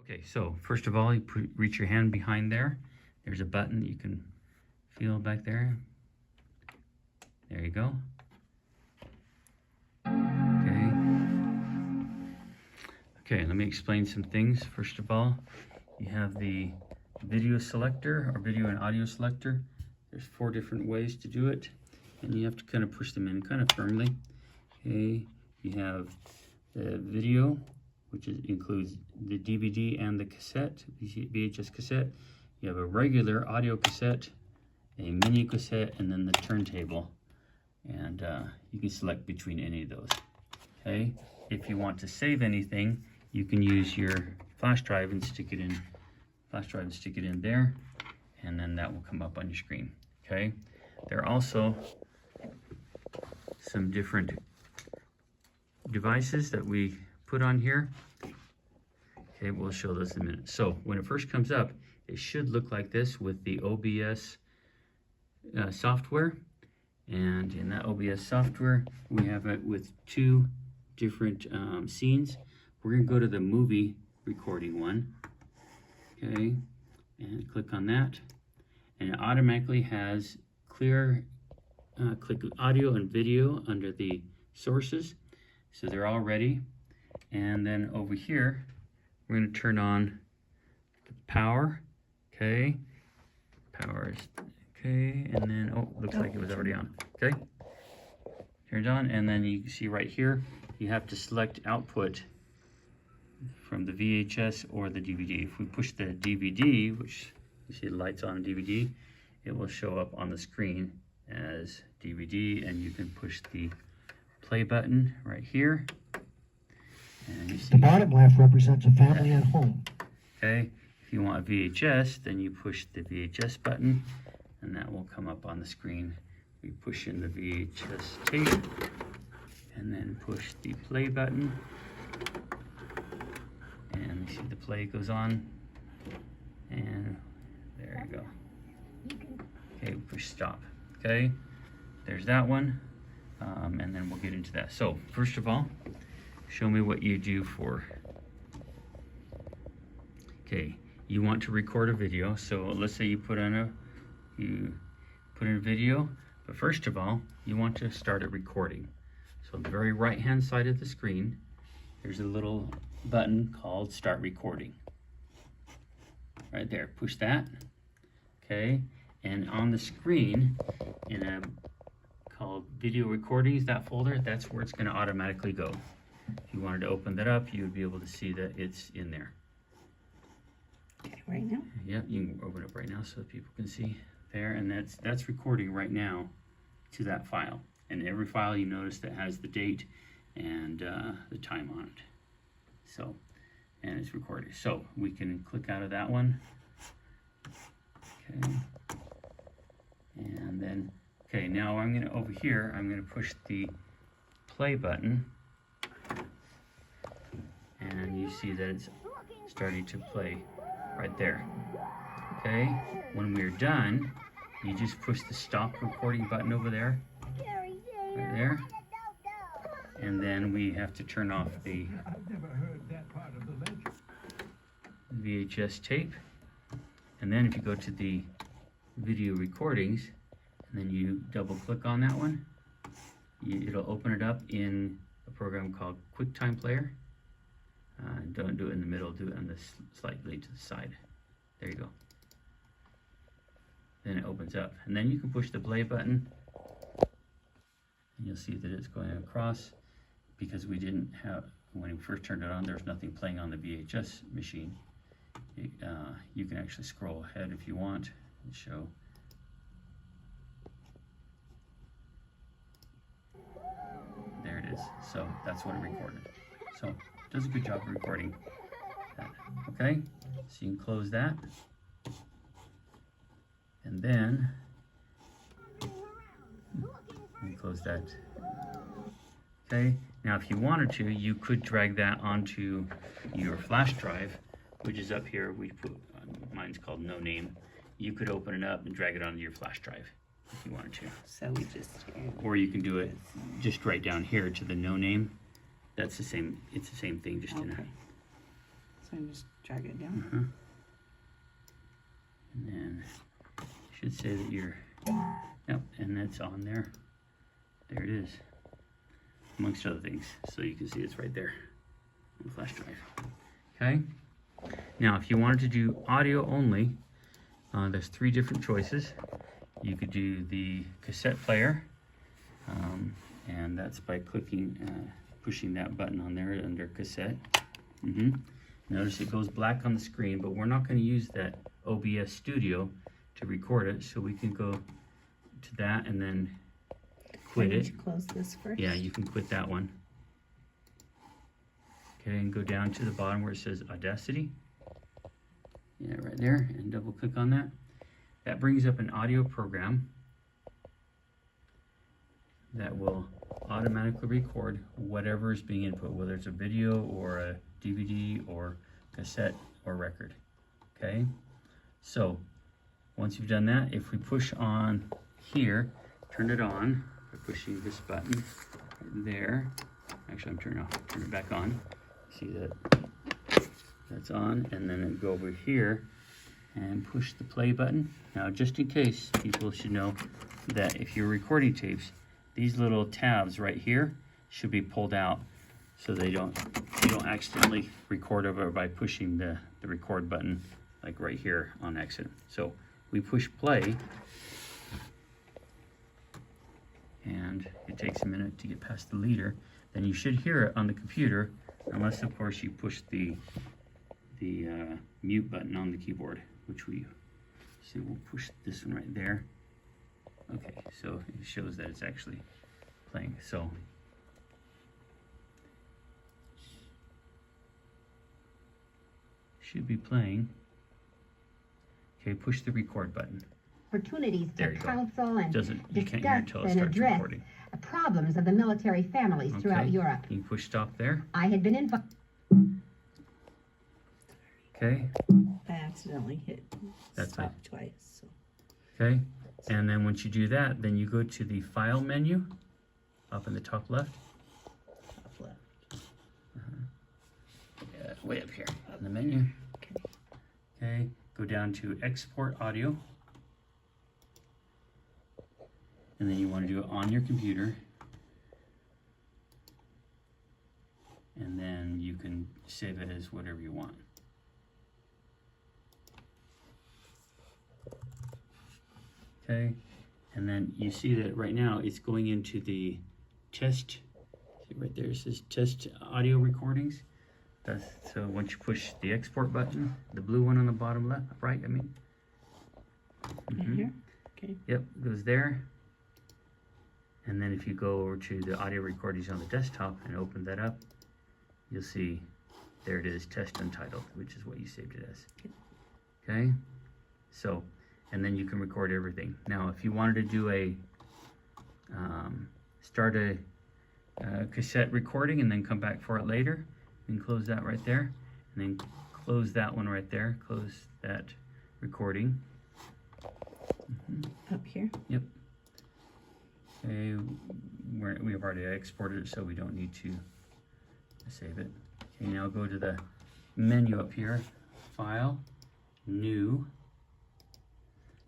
Okay, so first of all, you reach your hand behind there. There's a button that you can feel back there. There you go. Okay. Okay, let me explain some things. First of all, you have the video selector or video and audio selector. There's 4 different ways to do it, and you have to kind of push them in kind of firmly. Okay, you have the video, which includes the DVD and the cassette, VHS cassette. You have a regular audio cassette, a mini cassette, and then the turntable. And you can select between any of those. Okay, if you want to save anything, you can use your flash drive and stick it in there, and then that will come up on your screen. Okay, there are also some different devices that we put on here. Okay, we'll show those in a minute. So when it first comes up, it should look like this with the OBS software. And in that OBS software, we have it with 2 different scenes. We're going to go to the movie recording one. Okay, and click on that. And it automatically has click audio and video under the sources. So they're all ready. And then over here, we're going to turn on the power. Okay, power is okay, and then looks like it was already on. Okay, turned on, and then you can see right here you have to select output from the VHS or the DVD. If we push the DVD, which you see the lights on DVD, it will show up on the screen as DVD, and you can push the play button right here. And you see the bottom left represents a family at home. Okay, if you want VHS, then you push the VHS button, and that will come up on the screen. We push in the VHS tape, and then push the play button, and you see the play goes on, and there you go. Okay, push stop. Okay, there's that one, and then we'll get into that. So first of all, show me what you do for. Okay, you want to record a video. So let's say you put in a video, but first of all, you want to start it recording. So on the very right hand side of the screen, there's a little button called Start Recording. Right there, push that. Okay, and on the screen, in a called Video Recordings, that folder, that's where it's going to automatically go. If you wanted to open that up, you would be able to see that it's in there. Okay, right now? Yep, you can open it up right now so that people can see there, and that's recording right now to that file. And every file you notice that has the date and the time on it. So, and it's recorded. So we can click out of that one. Okay. And then, okay, now I'm gonna, over here, I'm gonna push the play button. And you see that it's starting to play right there. Okay, when we're done, you just push the stop recording button over there, right there, and then we have to turn off the VHS tape. And then if you go to the video recordings, and then you double click on that one, it'll open it up in a program called QuickTime Player. Don't do it in the middle, do it on the slightly to the side. There you go. Then it opens up, and then you can push the play button, and you'll see that it's going across, because we didn't have, when we first turned it on, there's nothing playing on the VHS machine. You can actually scroll ahead if you want and show. There it is. So that's what it recorded. So it does a good job of recording that. Okay, so you can close that, and then you close that. Okay, now if you wanted to, you could drag that onto your flash drive, which is up here. We put, mine's called No Name. You could open it up and drag it onto your flash drive if you wanted to. So we just... Or you can do it just right down here to the No Name. That's the same, it's the same thing, just in a... So I just drag it down. Uh-huh. And then it should say that you're, yep, and that's on there. There it is, amongst other things. So you can see it's right there on the flash drive. Okay. Now, if you wanted to do audio only, there's 3 different choices. You could do the cassette player, and that's by clicking, pushing that button on there under cassette. Notice it goes black on the screen, but we're not going to use that OBS Studio to record it, so we can go to that and then quit it. Close this first. Yeah, you can quit that one. Okay, and go down to the bottom where it says Audacity. Yeah, right there, and double click on that. That brings up an audio program that will automatically record whatever is being input, whether it's a video or a DVD or cassette or record. Okay, so once you've done that, if we push on here, turn it on by pushing this button there. Actually, I'm turning it back on. See that that's on, and then go over here and push the play button. Now, just in case, people should know that if you're recording tapes, these little tabs right here should be pulled out so you don't accidentally record over by pushing the record button like right here on accident. So we push play, and it takes a minute to get past the leader. Then you should hear it on the computer, unless of course you push the mute button on the keyboard, which we see. We'll push this one right there. Okay, so it shows that it's actually playing. So should be playing. Okay, push the record button. Opportunities There to you go. counsel and You can't hear it discuss until it and starts address recording. problems of the military families throughout Okay, Europe. you can push stop there. I had been involved. Okay, I accidentally hit That's stop twice. So. okay. And then once you do that, then you go to the file menu up in the top left. Top left. Yeah, way up here on the menu. Okay, go down to export audio. And then you want to do it on your computer. And then you can save it as whatever you want. Okay, and then you see that right now it's going into the test. See right there, it says test audio recordings. So once you push the export button, the blue one on the bottom left, right, I mean. Right here? Okay. Yep, it goes there. And then if you go over to the audio recordings on the desktop and open that up, you'll see there it is, test untitled, which is what you saved it as. Okay, so, and then you can record everything. Now, if you wanted to do a, start a cassette recording and then come back for it later, you can close that right there, and then close that one right there, close that recording. Up here? Yep. Okay, we've already exported it, so we don't need to save it. Okay, now go to the menu up here, File, New.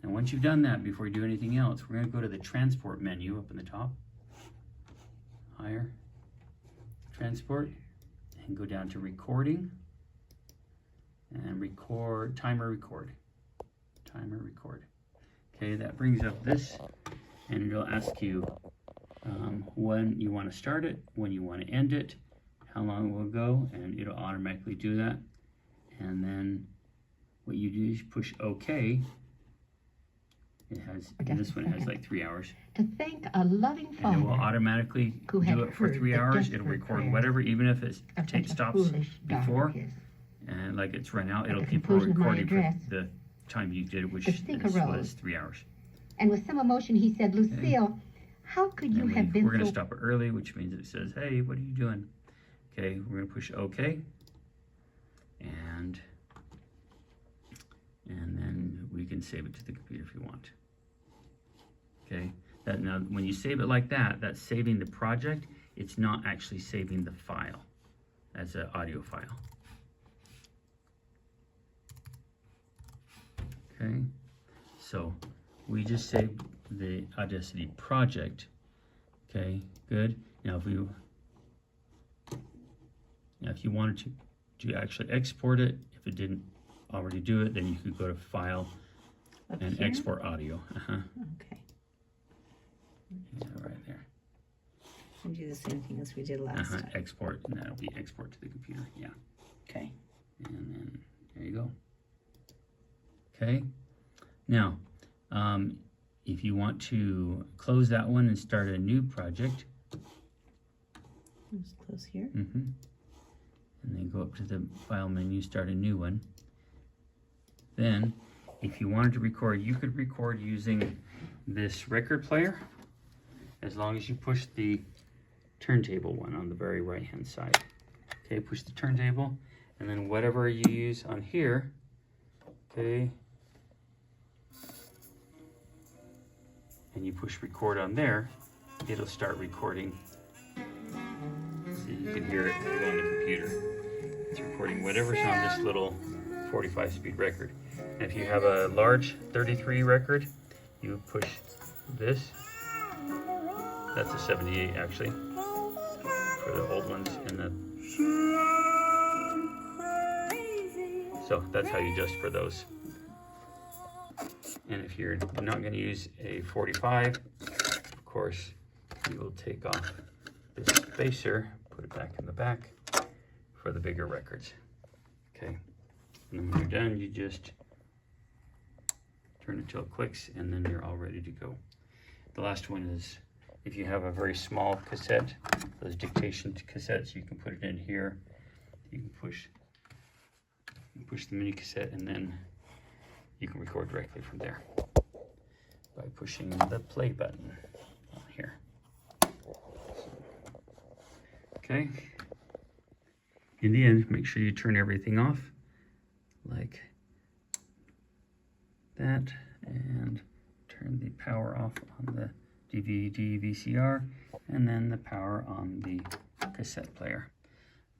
And once you've done that, before you do anything else, we're going to go to the Transport menu up in the top. Higher. Transport. And go down to Recording. And record, Timer Record. Timer Record. Okay, that brings up this, and it'll ask you when you want to start it, when you want to end it, how long it will go, and it'll automatically do that. And then what you do is push OK. It has, this one has like 3 hours. To thank a loving And it will father automatically who had do it for heard 3 the hours. desperate It'll record prayers whatever, even if it's of tape such a stops foolish daughter before, of his. and like it's run out, At it'll the keep on conclusion of my recording for address, the time you did it, which the speaker was rose. 3 hours. And with some emotion he said, Lucille, how could you And have been we're going to so... stop it early, which means it says, hey, what are you doing? Okay, we're going to push OK. And then we can save it to the computer if you want. Okay, now when you save it like that, that's saving the project. It's not actually saving the file as an audio file. Okay, so we just saved the Audacity project. Okay, good. Now if you wanted to actually export it, if it didn't already do it, then you could go to File Up and here? Export Audio. Okay. Yeah, right there. And do the same thing as we did last time. Export, and that'll be export to the computer. Yeah, Okay. and then there you go. Okay, now if you want to close that one and start a new project, Just close here. and then go up to the File menu, start a new one. Then, if you wanted to record, you could record using this record player, as long as you push the turntable one on the very right hand side. Okay, push the turntable, and then whatever you use on here, okay, and you push record on there, it'll start recording. So you can hear it on the computer. It's recording whatever's on this little 45 speed record. And if you have a large 33 record, you push this. That's a 78 actually, for the old ones. So that's how you adjust for those. And if you're not going to use a 45, of course, you will take off this spacer, put it back in the back for the bigger records. Okay, and then when you're done, you just turn it till it clicks, and then you're all ready to go. The last one is, if you have a very small cassette, those dictation cassettes, you can put it in here. You can push the mini cassette, and then you can record directly from there by pushing the play button on here. Okay. In the end, make sure you turn everything off like that, and turn the power off on the DVD VCR, and then the power on the cassette player.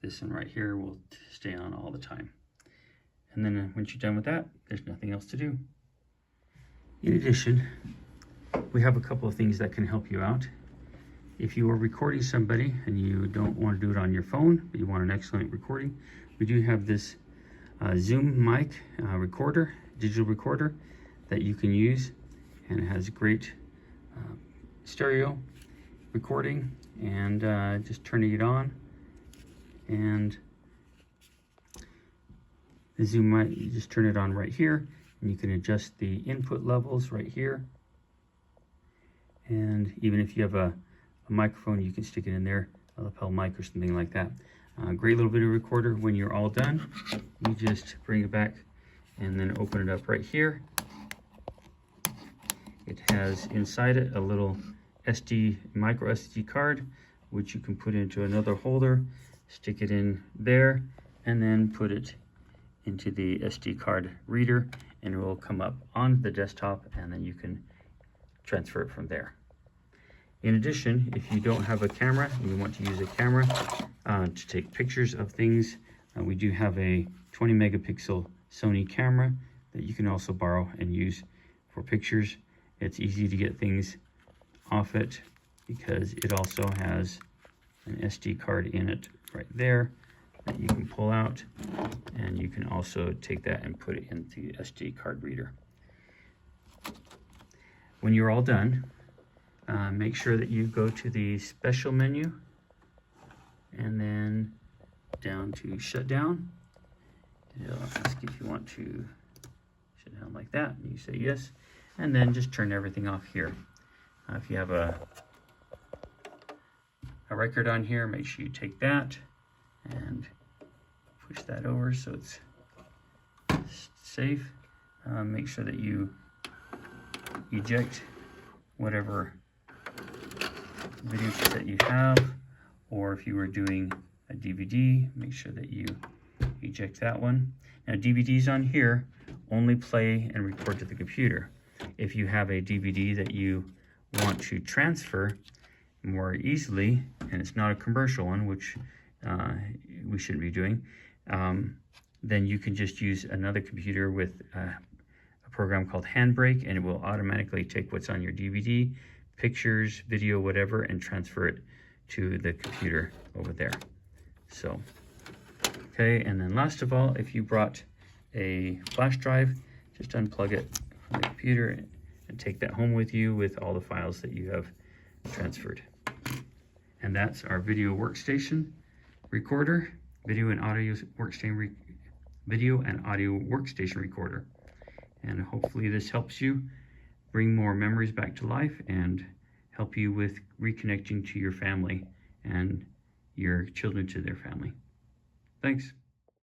This one right here will stay on all the time. And then once you're done with that, there's nothing else to do. In addition, we have a couple of things that can help you out. If you are recording somebody and you don't want to do it on your phone, but you want an excellent recording, we do have this Zoom mic recorder, digital recorder, that you can use, and it has great stereo recording, and just turning it on, and the Zoom mic, you just turn it on right here, and you can adjust the input levels right here. And even if you have a microphone, you can stick it in there, a lapel mic or something like that. Great little video recorder. When you're all done, you just bring it back and then open it up right here. It has inside it a little micro SD card, which you can put into another holder, stick it in there, and then put it into the SD card reader, and it will come up on the desktop, and then you can transfer it from there. In addition, if you don't have a camera and you want to use a camera to take pictures of things, we do have a 20 megapixel Sony camera that you can also borrow and use for pictures. It's easy to get things off it because it also has an SD card in it right there that you can pull out, and you can also take that and put it into the SD card reader. When you're all done, make sure that you go to the special menu and then down to shutdown. It'll ask if you want to shut down like that, and you say yes, and then just turn everything off here. If you have a record on here, make sure you take that and push that over so it's safe. Make sure that you eject whatever video cassette you have, or if you were doing a DVD, make sure that you eject that one. Now DVDs on here only play and record to the computer. If you have a DVD that you want to transfer more easily, and it's not a commercial one, which we shouldn't be doing, then you can just use another computer with a program called Handbrake, and it will automatically take what's on your DVD, pictures, video, whatever, and transfer it to the computer over there. So, okay, and then last of all, if you brought a flash drive, just unplug it from the computer and take that home with you with all the files that you have transferred. And that's our video workstation recorder, video and audio workstation recorder. And hopefully this helps you bring more memories back to life and help you with reconnecting to your family and your children to their family. Thanks.